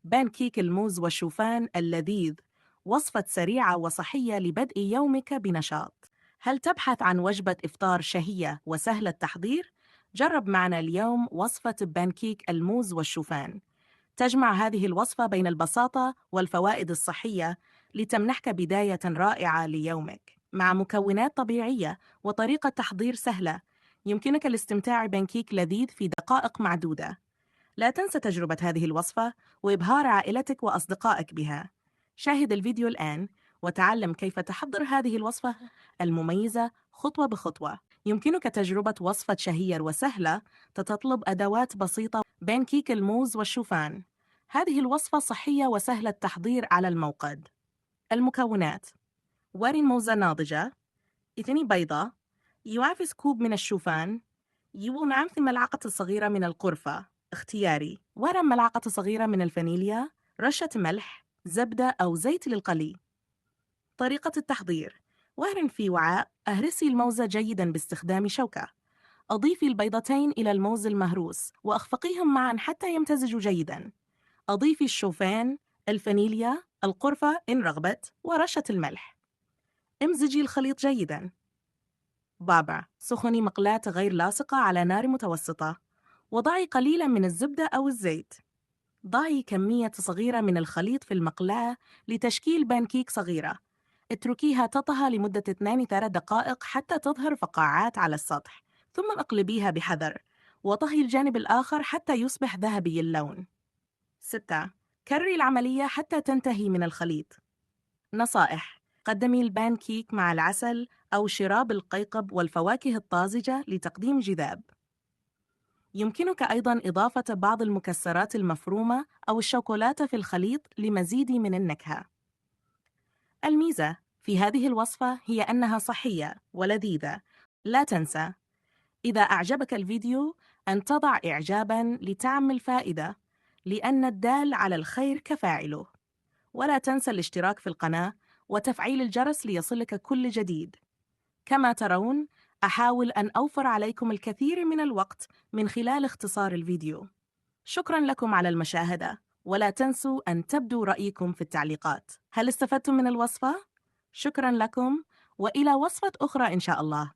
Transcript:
بانكيك الموز والشوفان اللذيذ، وصفة سريعة وصحية لبدء يومك بنشاط. هل تبحث عن وجبة إفطار شهية وسهلة التحضير؟ جرب معنا اليوم وصفة بانكيك الموز والشوفان. تجمع هذه الوصفة بين البساطة والفوائد الصحية لتمنحك بداية رائعة ليومك. مع مكونات طبيعية وطريقة تحضير سهلة، يمكنك الاستمتاع ببانكيك لذيذ في دقائق معدودة. لا تنسى تجربة هذه الوصفة وإبهار عائلتك وأصدقائك بها. شاهد الفيديو الآن وتعلم كيف تحضر هذه الوصفة المميزة خطوة بخطوة. يمكنك تجربة وصفة شهية وسهلة تتطلب أدوات بسيطة. بانكيك الموز والشوفان. هذه الوصفة صحية وسهلة التحضير على الموقد. المكونات: وري موزة ناضجة، 2 بيضة، يعافس كوب من الشوفان، ينعم ملعقة صغيرة من القرفة اختياري، ورم ملعقة صغيرة من الفانيليا، رشة ملح، زبدة أو زيت للقلي. طريقة التحضير: وهرن في وعاء، أهرسي الموز جيداً باستخدام شوكة. أضيفي البيضتين إلى الموز المهروس وأخفقيهم معاً حتى يمتزجوا جيداً. أضيفي الشوفان، الفانيليا، القرفة إن رغبت، ورشة الملح. امزجي الخليط جيداً. سخني مقلاة غير لاصقة على نار متوسطة، وضعي قليلاً من الزبدة أو الزيت. ضعي كمية صغيرة من الخليط في المقلاة لتشكيل بانكيك صغيرة. اتركيها تطهى لمدة 2-3 دقائق حتى تظهر فقاعات على السطح، ثم اقلبيها بحذر، وطهي الجانب الآخر حتى يصبح ذهبي اللون. 6. كرري العملية حتى تنتهي من الخليط. نصائح: قدمي البانكيك مع العسل أو شراب القيقب والفواكه الطازجة لتقديم جذاب. يمكنك أيضاً إضافة بعض المكسرات المفرومة أو الشوكولاتة في الخليط لمزيد من النكهة. الميزة في هذه الوصفة هي أنها صحية ولذيذة. لا تنسى، إذا أعجبك الفيديو، أن تضع إعجاباً لتعمل فائدة، لأن الدال على الخير كفاعله. ولا تنسى الاشتراك في القناة وتفعيل الجرس ليصلك كل جديد. كما ترون، أحاول أن أوفر عليكم الكثير من الوقت من خلال اختصار الفيديو. شكراً لكم على المشاهدة، ولا تنسوا أن تبدوا رأيكم في التعليقات. هل استفدتم من الوصفة؟ شكراً لكم، وإلى وصفة أخرى إن شاء الله.